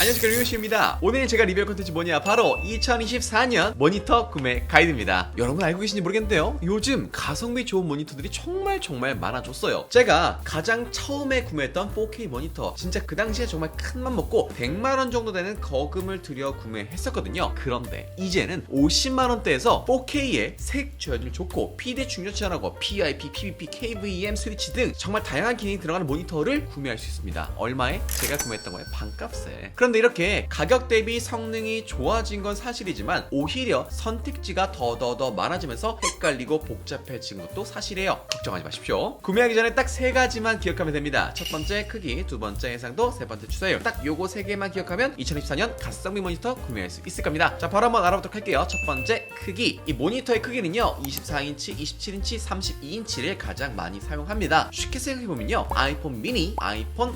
안녕하세요, 리뷰씨입니다. 오늘 제가 리뷰할 컨텐츠 뭐냐, 바로 2024년 모니터 구매 가이드입니다. 여러분 알고 계신지 모르겠는데요, 요즘 가성비 좋은 모니터들이 정말 많아졌어요. 제가 가장 처음에 구매했던 4K 모니터, 진짜 그 당시에 정말 큰맘 먹고 100만원 정도 되는 거금을 들여 구매했었거든요. 그런데 이제는 50만원대에서 4K에 색 조절이 좋고 PD 충전 지원하고 PIP, PVP, KVM 스위치 등 정말 다양한 기능이 들어가는 모니터를 구매할 수 있습니다. 얼마에? 제가 구매했던 거에 반값에. 그런데 이렇게 가격 대비 성능이 좋아진 건 사실이지만 오히려 선택지가 더 많아지면서 헷갈리고 복잡해진 것도 사실이에요. 걱정하지 마십시오. 구매하기 전에 딱 세 가지만 기억하면 됩니다. 첫 번째 크기, 두 번째 해상도, 세 번째 추세율. 딱 요거 세 개만 기억하면 2024년 가성비 모니터 구매할 수 있을 겁니다. 자, 바로 한번 알아보도록 할게요. 첫 번째 크기. 이 모니터의 크기는요, 24인치, 27인치, 32인치를 가장 많이 사용합니다. 쉽게 생각해보면요, 아이폰 미니, 아이폰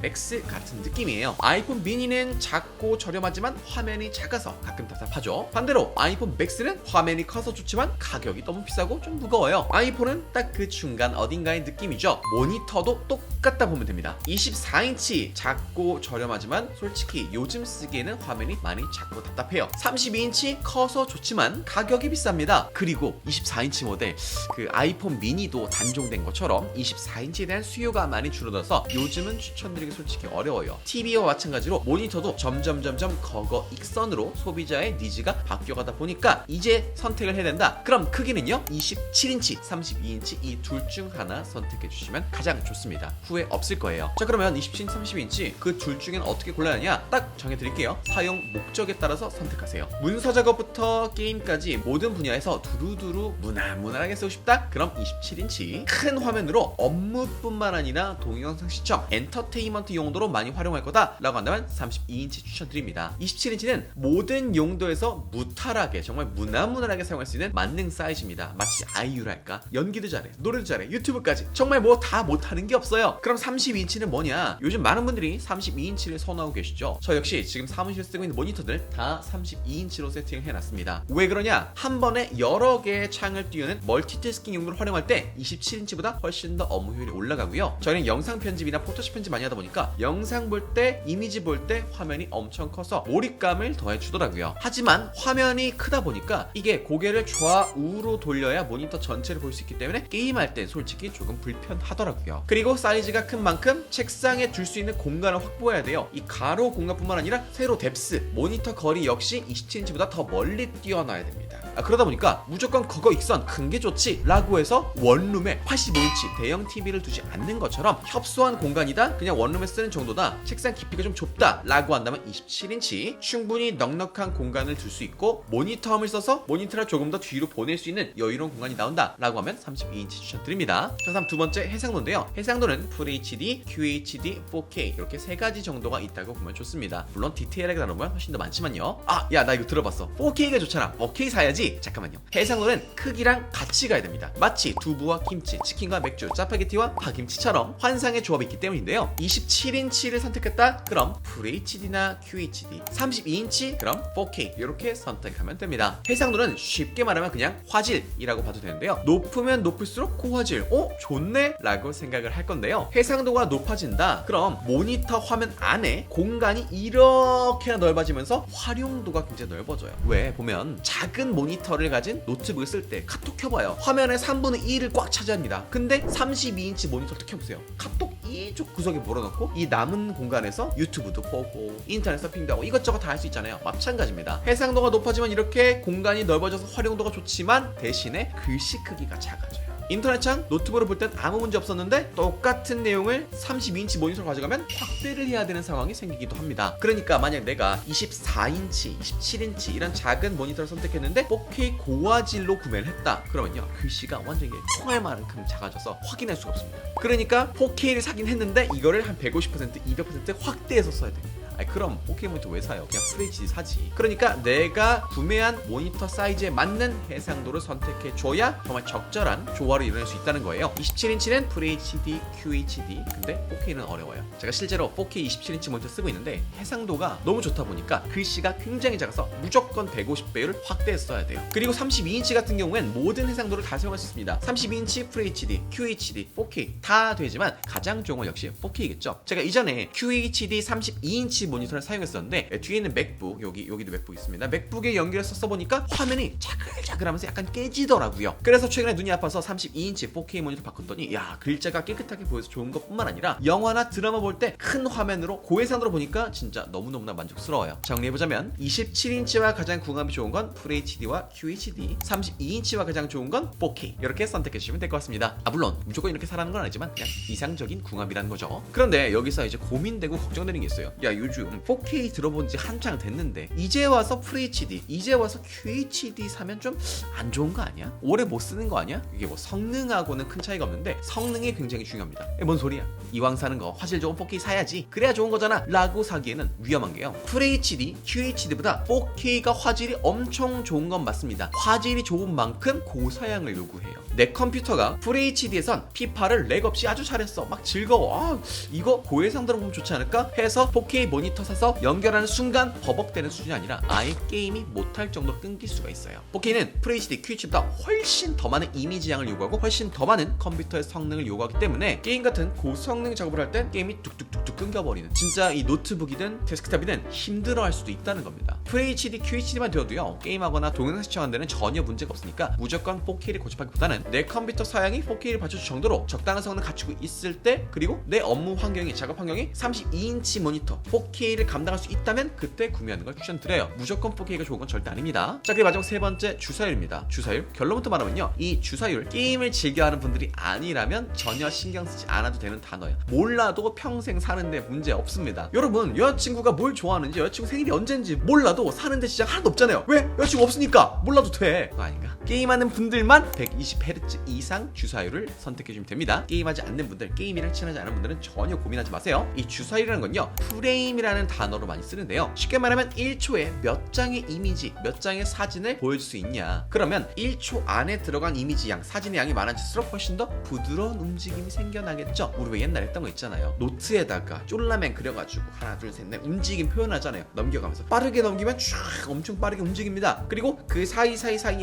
맥스 같은 느낌이에요. 아이폰 미니는 작고 저렴하지만 화면이 작아서 가끔 답답하죠. 반대로 아이폰 맥스는 화면이 커서 좋지만 가격이 너무 비싸고 좀 무거워요. 아이폰은 딱 그 중간 어딘가의 느낌이죠. 모니터도 똑같다 보면 됩니다. 24인치 작고 저렴하지만 솔직히 요즘 쓰기에는 화면이 많이 작고 답답해요. 32인치 커서 좋지만 가격이 비쌉니다. 그리고 24인치 모델, 그 아이폰 미니도 단종된 것처럼 24인치에 대한 수요가 많이 줄어들어서 요즘은 추천드리기 솔직히 어려워요. TV와 마찬가지로 모니터도 점점 거거 익선으로 소비자의 니즈가 바뀌어가다 보니까 이제 선택을 해야 된다. 그럼 크기는요, 27인치, 32인치 이 둘 중 하나 선택해 주시면 가장 좋습니다. 후회 없을 거예요. 자, 그러면 27인치, 32인치 그 둘 중엔 어떻게 골라야 하냐, 딱 정해드릴게요. 사용 목적에 따라서 선택하세요. 문서 작업부터 게임까지 모든 분야에서 두루두루 무난하게 쓰고 싶다? 그럼 27인치 큰 화면으로 업무뿐만 아니라 동영상 시청, 엔터테인먼트 용도로 많이 활용할 거다 라고 한다면 32인치 추천드립니다. 27인치는 모든 용도에서 무탈하게, 정말 무난하게 사용할 수 있는 만능 사이즈입니다. 마치 아이유랄까, 연기도 잘해, 노래도 잘해, 유튜브까지 정말 뭐 다 못하는 게 없어요. 그럼 32인치는 뭐냐? 요즘 많은 분들이 32인치를 선호하고 계시죠. 저 역시 지금 사무실에 쓰고 있는 모니터들 다 32인치로 세팅을 해놨습니다. 왜 그러냐? 한 번에 여러 개의 창을 띄우는 멀티태스킹 용도로 활용할 때 27인치보다 훨씬 더 업무 효율이 올라가고요. 저희는 영상 편집이나 포토샵 편집 많이 하다 보니까 영상 볼 때, 이미지 볼 때 화면이 엄청 커서 몰입감을 더해 주더라고요. 하지만 화면이 크다 보니까 이게 고개를 좌우로 돌려야 모니터 전체를 볼 수 있기 때문에 게임할 땐 솔직히 조금 불편하더라고요. 그리고 사이즈가 큰 만큼 책상에 둘 수 있는 공간을 확보해야 돼요. 이 가로 공간뿐만 아니라 세로 뎁스, 모니터 거리 역시 27인치보다 더 멀리 띄워놔야 됩니다. 그러다 보니까 무조건 거거 익선 큰 게 좋지 라고 해서 원룸에 85인치 대형 TV를 두지 않는 것처럼 협소한 공간이다, 그냥 원룸에 쓰는 정도다, 책상 깊이가 좀 좁다 라고 한다면 27인치 충분히 넉넉한 공간을 둘 수 있고 모니터함을 써서 모니터를 조금 더 뒤로 보낼 수 있는 여유로운 공간이 나온다 라고 하면 32인치 추천드립니다. 자, 다음 두 번째 해상도인데요. 해상도는 FHD, QHD, 4K 이렇게 세 가지 정도가 있다고 보면 좋습니다. 물론 디테일하게 다루면 훨씬 더 많지만요. 아, 야, 나 이거 들어봤어. 4K가 좋잖아. 4K 사야지. 잠깐만요. 해상도는 크기랑 같이 가야 됩니다. 마치 두부와 김치, 치킨과 맥주, 짜파게티와 파김치처럼 환상의 조합이 있기 때문인데요. 27인치를 선택했다? 그럼 FHD나 QHD, 32인치? 그럼 4K 이렇게 선택하면 됩니다. 해상도는 쉽게 말하면 그냥 화질이라고 봐도 되는데요. 높으면 높을수록 고화질, 좋네? 라고 생각을 할 건데요. 해상도가 높아진다? 그럼 모니터 화면 안에 공간이 이렇게나 넓어지면서 활용도가 굉장히 넓어져요. 왜? 보면 작은 모니터를 가진 노트북을 쓸 때 카톡 켜봐요. 화면의 3분의 2를 꽉 차지합니다. 근데 32인치 모니터를 켜보세요. 카톡 이쪽 구석에 몰아넣고 이 남은 공간에서 유튜브도 보고 인터넷 서핑도 하고 이것저것 다 할 수 있잖아요. 마찬가지입니다. 해상도가 높아지면 이렇게 공간이 넓어져서 활용도가 좋지만 대신에 글씨 크기가 작아져요. 인터넷창, 노트북으로 볼 땐 아무 문제 없었는데 똑같은 내용을 32인치 모니터로 가져가면 확대를 해야 되는 상황이 생기기도 합니다. 그러니까 만약 내가 24인치, 27인치 이런 작은 모니터를 선택했는데 4K 고화질로 구매를 했다. 그러면요, 글씨가 완전히 총알만큼 작아져서 확인할 수가 없습니다. 그러니까 4K를 사긴 했는데 이거를 한 150%, 200% 확대해서 써야 됩니다. 그럼 4K 모니터 왜 사요? 그냥 FHD 사지. 그러니까 내가 구매한 모니터 사이즈에 맞는 해상도를 선택해 줘야 정말 적절한 조화를 이뤄낼 수 있다는 거예요. 27인치는 FHD, QHD, 근데 4K는 어려워요. 제가 실제로 4K 27인치 모니터 쓰고 있는데 해상도가 너무 좋다 보니까 글씨가 굉장히 작아서 무조건 150배율을 확대해서 써야 돼요. 그리고 32인치 같은 경우엔 모든 해상도를 다 사용할 수 있습니다. 32인치 FHD, QHD, 4K 다 되지만 가장 좋은 건 역시 4K겠죠. 제가 이전에 QHD 32인치 FHD 모니터를 사용했었는데 뒤에 있는 맥북 여기도 맥북 있습니다. 맥북에 연결해서 써보니까 화면이 자글자글하면서 약간 깨지더라고요. 그래서 최근에 눈이 아파서 32인치 4K 모니터 바꿨더니 야 글자가 깨끗하게 보여서 좋은 것뿐만 아니라 영화나 드라마 볼 때 큰 화면으로 고해상으로 보니까 진짜 너무너무나 만족스러워요. 정리해보자면 27인치와 가장 궁합이 좋은 건 FHD와 QHD, 32인치와 가장 좋은 건 4K 이렇게 선택해주시면 될 것 같습니다. 물론 무조건 이렇게 사라는 건 아니지만 그냥 이상적인 궁합이라는 거죠. 그런데 여기서 이제 고민되고 걱정되는 게 있어요. 야 요즘 4K 들어본 지 한창 됐는데 이제 와서 FHD, 이제 와서 QHD 사면 좀 안 좋은 거 아니야? 오래 못 쓰는 거 아니야? 이게 뭐 성능하고는 큰 차이가 없는데 성능이 굉장히 중요합니다. 뭔 소리야? 이왕 사는 거 화질 좋은 4K 사야지 그래야 좋은 거잖아 라고 사기에는 위험한 게요. FHD, QHD보다 4K가 화질이 엄청 좋은 건 맞습니다. 화질이 좋은 만큼 고사양을 요구해요. 내 컴퓨터가 FHD에선 피파를 렉 없이 아주 잘했어. 막 즐거워. 이거 고해상도로 보면 좋지 않을까? 해서 4K 모니터 사서 연결하는 순간 버벅대는 수준이 아니라 아예 게임이 못할 정도로 끊길 수가 있어요. 4K는 FHD, QHD보다 훨씬 더 많은 이미지 양을 요구하고 훨씬 더 많은 컴퓨터의 성능을 요구하기 때문에 게임 같은 고성능 작업을 할 땐 게임이 뚝뚝뚝뚝 끊겨버리는 진짜 이 노트북이든 데스크탑이든 힘들어할 수도 있다는 겁니다. FHD, QHD만 되어도요 게임하거나 동영상 시청하는 데는 전혀 문제가 없으니까 무조건 4K를 고집하기보다는 내 컴퓨터 사양이 4K를 받쳐줄 정도로 적당한 성능을 갖추고 있을 때 그리고 내 업무 환경이 작업 환경이 32인치 모니터 4K를 감당할 수 있다면 그때 구매하는 걸 추천드려요. 무조건 4K가 좋은 건 절대 아닙니다. 자 그리고 마지막 세 번째 주사율입니다. 주사율 결론부터 말하면요 이 주사율 게임을 즐겨하는 분들이 아니라면 전혀 신경 쓰지 않아도 되는 단어예요. 몰라도 평생 사는데 문제 없습니다. 여러분 여자친구가 뭘 좋아하는지 여자친구 생일이 언제인지 몰라도 사는데 지장 하나도 없잖아요. 왜? 여자친구 없으니까 몰라도 돼. 그거 아닌가? 게임하는 분들만 120Hz 이상 주사율을 선택해주면 됩니다. 게임하지 않는 분들, 게임이랑 친하지 않은 분들은 전혀 고민하지 마세요. 이 주사율이라는 건요 프레임이라는 단어로 많이 쓰는데요 쉽게 말하면 1초에 몇 장의 이미지, 몇 장의 사진을 보여줄 수 있냐. 그러면 1초 안에 들어간 이미지 양, 사진의 양이 많아질수록 훨씬 더 부드러운 움직임이 생겨나겠죠. 우리 왜 옛날에 했던 거 있잖아요. 노트에다가 쫄라맨 그려가지고 하나 둘 셋 넷 움직임 표현하잖아요. 넘겨가면서 빠르게 넘기면 쫙 엄청 빠르게 움직입니다. 그리고 그 사이에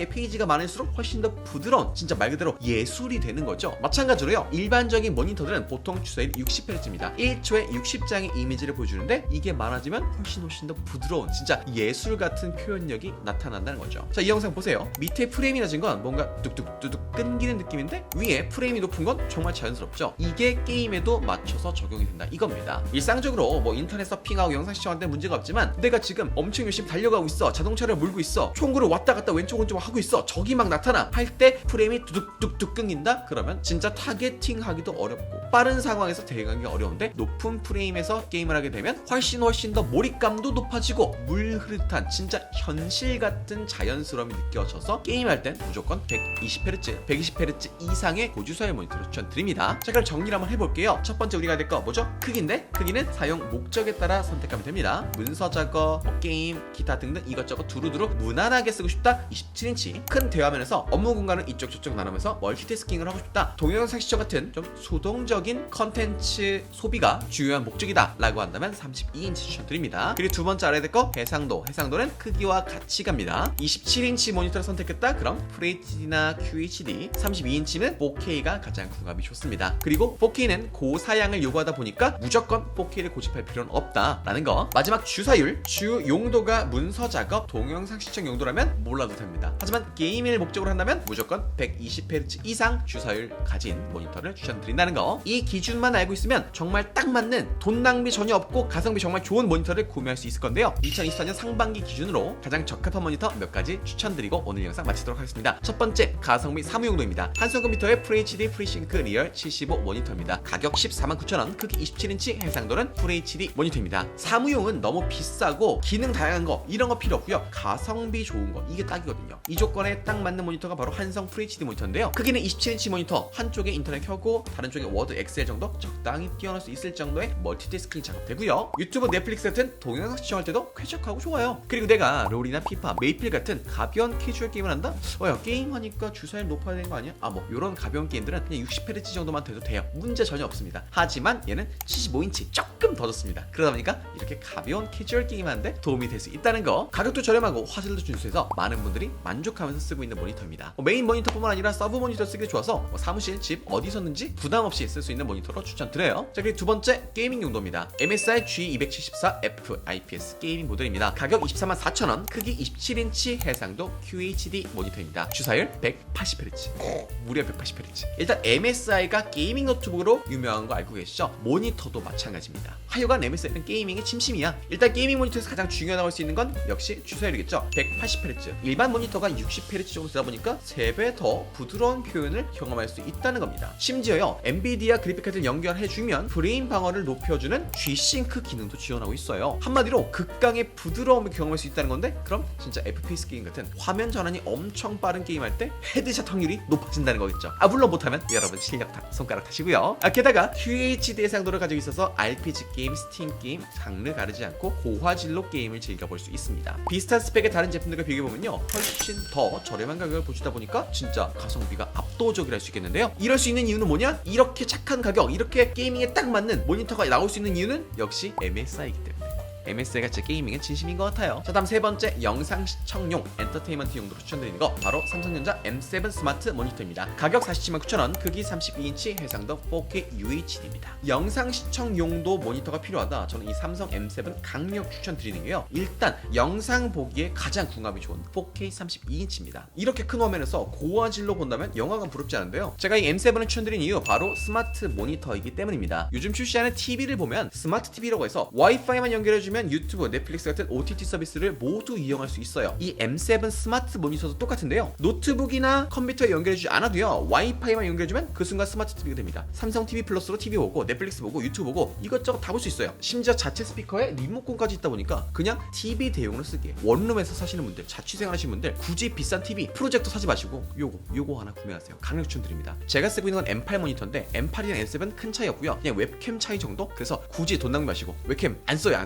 페이지가 많을수록 훨씬 더 부드러운 진짜 말 그대로 예술이 되는 거죠. 마찬가지로요 일반적인 모니터들은 보통 주사율이 60Hz입니다 1초에 60장의 이미지를 보여주는데 이게 많아지면 훨씬 더 부드러운 진짜 예술 같은 표현력이 나타난다는 거죠. 자 이 영상 보세요. 밑에 프레임이 낮은 건 뭔가 뚝뚝뚝뚝 끊기는 느낌인데 위에 프레임이 높은 건 정말 자연스럽죠. 이게 게임에도 맞춰서 적용이 된다 이겁니다. 일상적으로 뭐 인터넷 서핑하고 영상 시청할 때 문제가 없지만 내가 지금 엄청 열심히 달려가고 있어. 자동차를 몰고 있어. 총구를 왔다 갔다 왼쪽 오른쪽 하고 있어. 적이 막 나타나 할 때 프레임이 뚝뚝뚝 끊긴다? 그러면 진짜 타겟팅 하기도 어렵고 빠른 상황에서 대응하기 어려운데 높은 프레임에서 게임을 하게 되면 훨씬 더 몰입감도 높아지고 물 흐릿한 진짜 현실 같은 자연스러움이 느껴져서 게임할 땐 무조건 120Hz, 120Hz 이상의 고주사율 모니터를 추천드립니다. 자 그럼 정리를 한번 해볼게요. 첫 번째 우리가 될 거 뭐죠? 크기인데 크기는 사용 목적에 따라 선택하면 됩니다. 문서 작업, 게임, 기타 등등 이것저것 두루두루 무난하게 쓰고 싶다 27인치 큰 대화면에서 업무 공간을 이쪽 저쪽 나누면서 멀티태스킹을 하고 싶다 동영상 시청 같은 좀 소동적인 컨텐츠 소비가 중요한 목적이다 라고 한다면 32인치 추천드립니다. 그리고 두 번째 알아야 될 거 해상도는 크기와 같이 갑니다. 27인치 모니터를 선택했다 그럼 FHD나 QHD 32인치는 4K가 가장 궁합이 좋습니다. 그리고 4K는 고사양을 요구하다 보니까 무조건 4K를 고집할 필요는 없다라는 거. 마지막 주사율 주 용도가 문서 작업 동영상 시청 용도라면 몰라도 됩니다. 하지만 게임을 목적으로 한다면 무조건 120Hz 이상 주사율 가진 모니터를 추천드린다는 거. 이 기준만 알고 있으면 정말 딱 맞는 돈 낭비 전혀 없고 가성비 정말 좋은 모니터를 구매할 수 있을 건데요 2024년 상반기 기준으로 가장 적합한 모니터 몇 가지 추천드리고 오늘 영상 마치도록 하겠습니다. 첫 번째 가성비 사무용도입니다. 한성 컴퓨터의 FHD FreeSync 리얼 75 모니터입니다. 가격 149,000원 크기 27인치 해상도는 FHD 모니터입니다. 사무용은 너무 비싸고 기능 다양한 거 이런 거 필요 없고요 가성비 좋은 거 이게 딱이거든요. 이 조건에 딱 맞는 모니터가 바로 한성 FHD 모니터인데요 크기는 27인치 모니터 한쪽에 인터넷 켜고 다른 쪽에 워드 엑셀 정도 적당히 띄워놓을 수 있을 정도의 멀티태스킹 작업되고요 유튜브 넷플릭스 같은 동영상 시청할 때도 쾌적하고 좋아요. 그리고 내가 롤이나 피파 메이플 같은 가벼운 캐주얼 게임을 한다? 야 게임하니까 주사율 높아야 되는 거 아니야? 뭐 요런 가벼운 게임들은 그냥 60Hz 정도만 돼도 돼요. 문제 전혀 없습니다. 좋습니다. 하지만 얘는 75인치 조금 더 좋습니다. 그러다 보니까 이렇게 가벼운 캐주얼 게임하는데 도움이 될 수 있다는 거. 가격도 저렴하고 화질도 준수해서 많은 분들이 만족하면서 쓰고 있는 모니터입니다. 메인 모니터뿐만 아니라 서브 모니터 쓰기 좋아서 사무실, 집 어디서든지 부담 없이 쓸 수 있는 모니터로 추천드려요. 자, 그리고 두 번째 게이밍 용도입니다. MSI G274F IPS 게이밍 모델입니다. 가격 244,000원, 크기 27인치 해상도 QHD 모니터입니다. 주사율 180Hz, 무려 180Hz. 일단 MSI가 게이밍 노트북으로 유명한 거 알고 계시죠? 모니터도 마찬가지입니다. 하여간 MSI는 게이밍의 침심이야. 일단 게이밍 모니터에서 가장 중요하다고 할 수 있는 건 역시 주사율이겠죠. 180Hz. 일반 모니터가 60Hz 정도 되다 보니까 3배 더 부드러운 표현을 경험할 수 있다는 겁니다. 심지어요, 엔비디아 그래픽카드를 연결해주면 프레임 방어를 높여주는 G-Sync 기능도 지원하고 있어요. 한마디로 극강의 부드러움을 경험할 수 있다는 건데, 그럼 진짜 FPS 게임 같은 화면 전환이 엄청 빠른 게임할 때 헤드샷 확률이 높아진다는 거겠죠. 물론 못하면 여러분 실력 다 손가락 타시고요. 게다가 QHD 해상도를 가지고 있어서 RPG 게임, 스팀 게임 장르 가르지 않고 고화질로 게임을 즐겨볼 수 있습니다. 비슷한 스펙의 다른 제품들과 비교해보면요, 훨씬 더 저렴한 가격을 보시다 보니까 진짜 가성비가 압도적이라 할 수 있겠는데요. 이럴 수 있는 이유는 뭐냐? 이렇게 착한 가격, 이렇게 게이밍에 딱 맞는 모니터가 나올 수 있는 이유는 역시 MSI이기 때문에. MSI가 진짜 게이밍은 진심인 것 같아요. 자, 다음 세 번째 영상 시청용 엔터테인먼트 용도로 추천드리는 거 바로 삼성전자 M7 스마트 모니터입니다. 가격 479,000원, 크기 32인치, 해상도 4K UHD입니다. 영상 시청 용도 모니터가 필요하다. 저는 이 삼성 M7 강력 추천드리는 게요, 일단 영상 보기에 가장 궁합이 좋은 4K 32인치입니다. 이렇게 큰 화면에서 고화질로 본다면 영화가 부럽지 않은데요. 제가 이 M7을 추천드린 이유 바로 스마트 모니터이기 때문입니다. 요즘 출시하는 TV를 보면 스마트 TV라고 해서 와이파이만 연결해주면 유튜브, 넷플릭스 같은 OTT 서비스를 모두 이용할 수 있어요. 이 M7 스마트 모니터도 똑같은데요, 노트북이나 컴퓨터에 연결해주지 않아도요, 와이파이만 연결해주면 그 순간 스마트 TV가 됩니다. 삼성 TV 플러스로 TV 보고 넷플릭스 보고 유튜브 보고 이것저것 다 볼 수 있어요. 심지어 자체 스피커에 리모컨까지 있다 보니까 그냥 TV 대용으로 쓰기에, 원룸에서 사시는 분들, 자취생활 하시는 분들 굳이 비싼 TV 프로젝터 사지 마시고 요거 하나 구매하세요. 강력 추천드립니다. 제가 쓰고 있는 건 M8 모니터인데 M8이랑 M7 큰 차이 없고요, 그냥 웹캠 차이 정도. 그래서 굳이 돈 낭비 마시고, 웹캠 안 써요.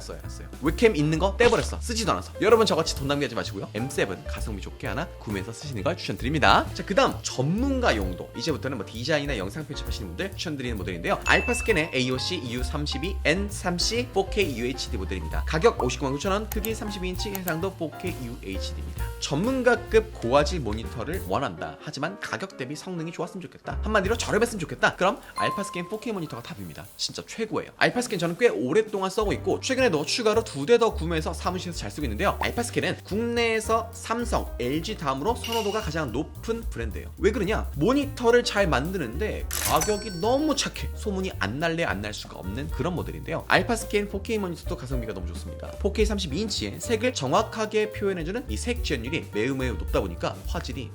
웹캠 있는 거 떼버렸어. 쓰지도 않아서. 여러분 저같이 돈 낭비하지 마시고요, M7 가성비 좋게 하나 구매해서 쓰시는 걸 추천드립니다. 자, 그 다음 전문가 용도. 이제부터는 뭐 디자인이나 영상 편집하시는 분들 추천드리는 모델인데요, 알파스캔의 AOC EU32 N3C 4K UHD 모델입니다. 가격 599,000원, 크기 32인치, 해상도 4K UHD입니다. 전문가급 고화질 모니터를 원한다. 하지만 가격 대비 성능이 좋았으면 좋겠다. 한마디로 저렴했으면 좋겠다. 그럼 알파스캔 4K 모니터가 답입니다. 진짜 최고예요. 알파스캔 저는 꽤 오랫동안 써고 있고, 최근에도 추가로 2대 더 구매해서 사무실에서 잘 쓰고 있는데요, 알파스캔은 국내에서 삼성, LG 다음으로 선호도가 가장 높은 브랜드예요. 왜 그러냐? 모니터를 잘 만드는데 가격이 너무 착해. 소문이 안 날래 안 날 수가 없는 그런 모델인데요, 알파스캔 4K 모니터도 가성비가 너무 좋습니다. 4K 32인치에 색을 정확하게 표현해주는 이 색 지연율이 매우 높다 보니까 화질이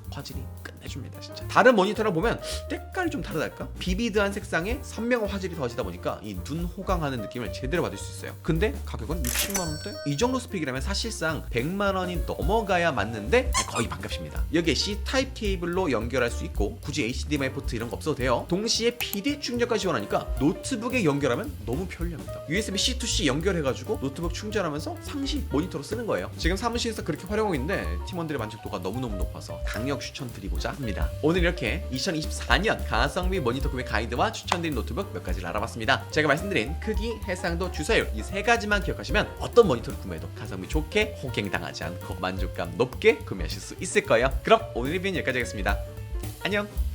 끝내줍니다. 진짜 다른 모니터를 보면 때깔이 좀 다르달까? 비비드한 색상에 선명한 화질이 더해지다 보니까 이 눈 호강하는 느낌을 제대로 받을 수 있어요. 근데 가격은 60만원대? 이 정도 스펙이라면 사실상 100만원이 넘어가야 맞는데 거의 반값입니다. 여기에 C타입 케이블로 연결할 수 있고, 굳이 HDMI 포트 이런 거 없어도 돼요. 동시에 PD 충전까지 지원하니까 노트북에 연결하면 너무 편리합니다. USB-C to C 연결해가지고 노트북 충전하면서 상시 모니터로 쓰는 거예요. 지금 사무실에서 그렇게 활용하고 있는데 팀원들의 만족도가 너무너무 높아서 강력 추천드리고자 합니다. 오늘 이렇게 2024년 가성비 모니터 구매 가이드와 추천드린 노트북 몇 가지를 알아봤습니다. 제가 말씀드린 크기, 해상도, 주사율 이 세 가지만 기억하시면 어떤 모니터를 구매해도 가성비 좋게, 호갱당하지 않고 만족감 높게 구매하실 수 있을 거예요. 그럼 오늘 리뷰는 여기까지 하겠습니다. 안녕.